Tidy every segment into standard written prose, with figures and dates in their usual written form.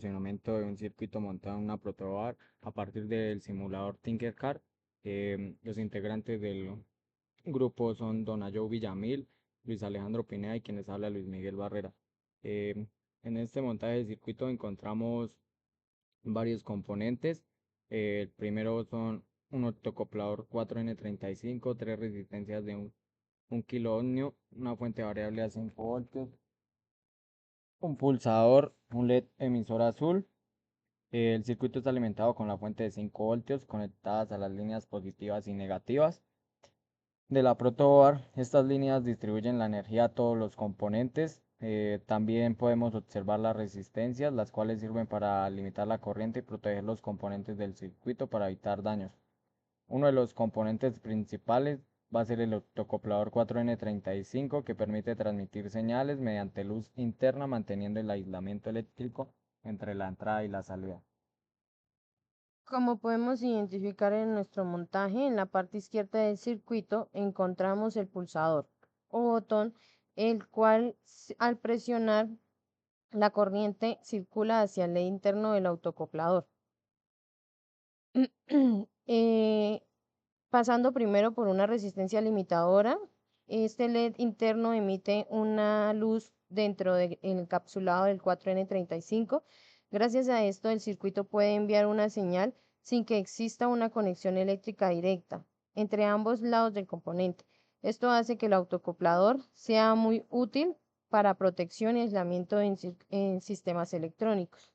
Funcionamiento de un circuito montado en una protoboard a partir del simulador Tinkercad. Los integrantes del grupo son Donayo Villamil, Luis Alejandro Pineda y quienes habla Luis Miguel Barrera. Em, en este montaje de circuito encontramos varios componentes. El primero son un octocoplador 4N35, tres resistencias de un kilo ohmio, una fuente variable a 5 voltios, un pulsador, un LED emisor azul. El circuito está alimentado con la fuente de 5 voltios conectadas a las líneas positivas y negativas de la protoboard. Estas líneas distribuyen la energía a todos los componentes. También podemos observar las resistencias, las cuales sirven para limitar la corriente y proteger los componentes del circuito para evitar daños. Uno de los componentes principales va a ser el octocoplador 4N35, que permite transmitir señales mediante luz interna, manteniendo el aislamiento eléctrico entre la entrada y la salida. Como podemos identificar en nuestro montaje, en la parte izquierda del circuito encontramos el pulsador o botón, el cual al presionar la corriente circula hacia el led interno del autocoplador. Eh, Pasando primero por una resistencia limitadora, este LED interno emite una luz dentro del encapsulado del 4N35. Gracias a esto, el circuito puede enviar una señal sin que exista una conexión eléctrica directa entre ambos lados del componente. Esto hace que el autocoplador sea muy útil para protección y aislamiento en sistemas electrónicos.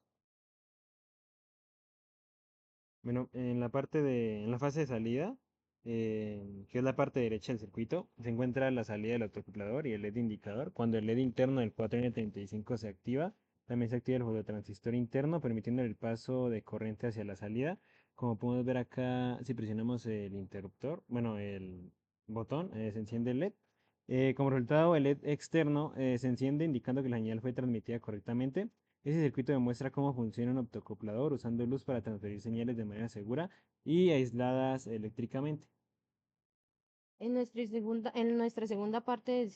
Bueno, en la fase de salida, que es la parte derecha del circuito, se encuentra la salida del autocuplador y el LED indicador. Cuando el LED interno del 4N35 se activa, también se activa el fototransistor interno, permitiendo el paso de corriente hacia la salida. Como podemos ver acá, si presionamos el interruptor, bueno, el botón, se enciende el LED. Como resultado, el LED externo se enciende indicando que la señal fue transmitida correctamente. Ese circuito demuestra cómo funciona un optocuplador usando luz para transferir señales de manera segura y aisladas eléctricamente. En nuestra segunda parte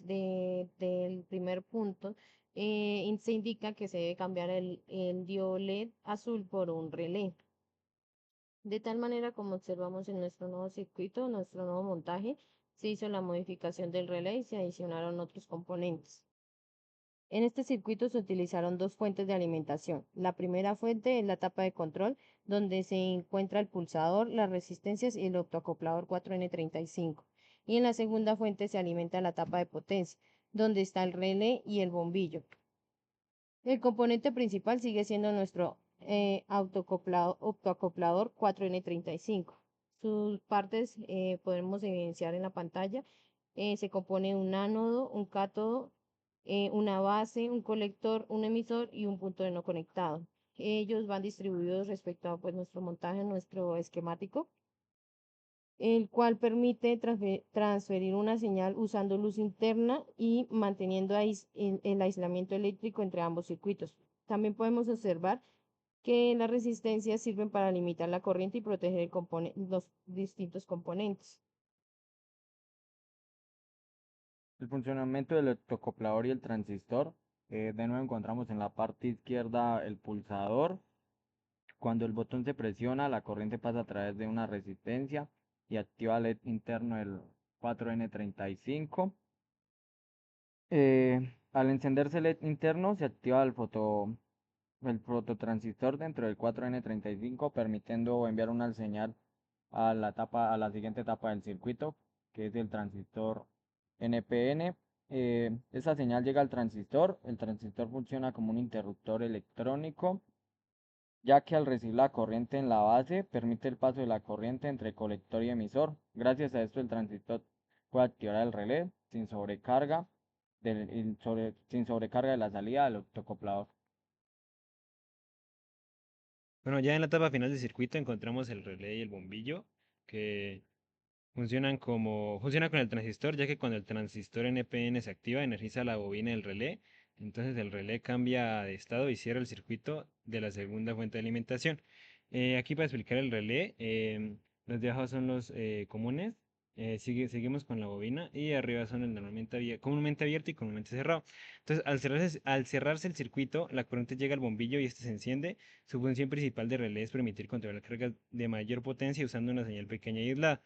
del primer punto, se indica que se debe cambiar el diodo LED azul por un relé. De tal manera, como observamos en nuestro nuevo circuito, nuestro nuevo montaje, se hizo la modificación del relé y se adicionaron otros componentes. En este circuito se utilizaron dos fuentes de alimentación. La primera fuente es la tapa de control, donde se encuentra el pulsador, las resistencias y el octoacoplador 4N35. Y en la segunda fuente se alimenta la tapa de potencia, donde está el relé y el bombillo. El componente principal sigue siendo nuestro octoacoplador 4N35. Sus partes podemos evidenciar en la pantalla. Se compone de un ánodo, un cátodo, una base, un colector, un emisor y un punto de no conectado. Ellos van distribuidos respecto a pues, nuestro montaje, nuestro esquemático, el cual permite transferir una señal usando luz interna y manteniendo el aislamiento eléctrico entre ambos circuitos. También podemos observar que las resistencias sirven para limitar la corriente y proteger los distintos componentes. El funcionamiento del octocoplador y el transistor. De nuevo encontramos en la parte izquierda el pulsador. Cuando el botón se presiona, la corriente pasa a través de una resistencia y activa el LED interno del 4N35. Al encenderse el LED interno, se activa el fototransistor dentro del 4N35, permitiendo enviar una señal a la siguiente etapa del circuito, que es el transistor NPN. Esa señal llega al transistor. El transistor funciona como un interruptor electrónico, ya que al recibir la corriente en la base, permite el paso de la corriente entre colector y emisor. Gracias a esto, el transistor puede activar el relé sin sobrecarga de la salida del octocoplador. Bueno, ya en la etapa final del circuito encontramos el relé y el bombillo que funciona con el transistor, ya que cuando el transistor NPN se activa, energiza la bobina del relé. Entonces el relé cambia de estado y cierra el circuito de la segunda fuente de alimentación. Aquí para explicar el relé, los de abajo son los comunes, Seguimos con la bobina y arriba son el comúnmente abierto y comúnmente cerrado. Entonces, al cerrarse el circuito, la corriente llega al bombillo y este se enciende. Su función principal de relé es permitir controlar cargas de mayor potencia usando una señal pequeña y aislada.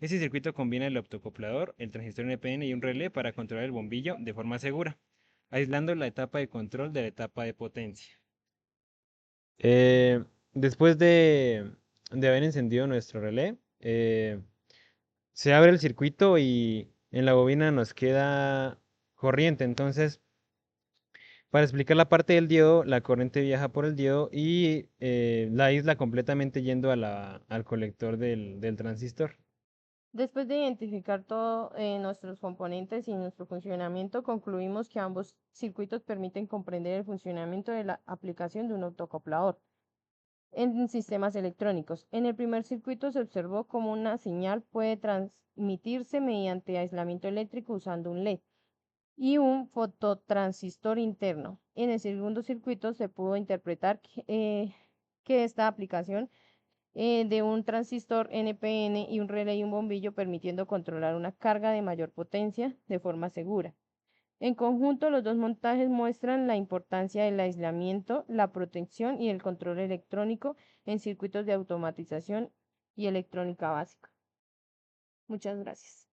Este circuito combina el optocoplador, el transistor NPN y un relé para controlar el bombillo de forma segura, aislando la etapa de control de la etapa de potencia. Después de haber encendido nuestro relé, se abre el circuito y en la bobina nos queda corriente. Entonces, para explicar la parte del diodo, la corriente viaja por el diodo y la aísla completamente yendo al colector del transistor. Después de identificar todos nuestros componentes y nuestro funcionamiento, concluimos que ambos circuitos permiten comprender el funcionamiento de la aplicación de un autoacoplador en sistemas electrónicos. En el primer circuito se observó cómo una señal puede transmitirse mediante aislamiento eléctrico usando un LED y un fototransistor interno. En el segundo circuito se pudo interpretar que esta aplicación de un transistor NPN y un relé y un bombillo permitiendo controlar una carga de mayor potencia de forma segura. En conjunto, los dos montajes muestran la importancia del aislamiento, la protección y el control electrónico en circuitos de automatización y electrónica básica. Muchas gracias.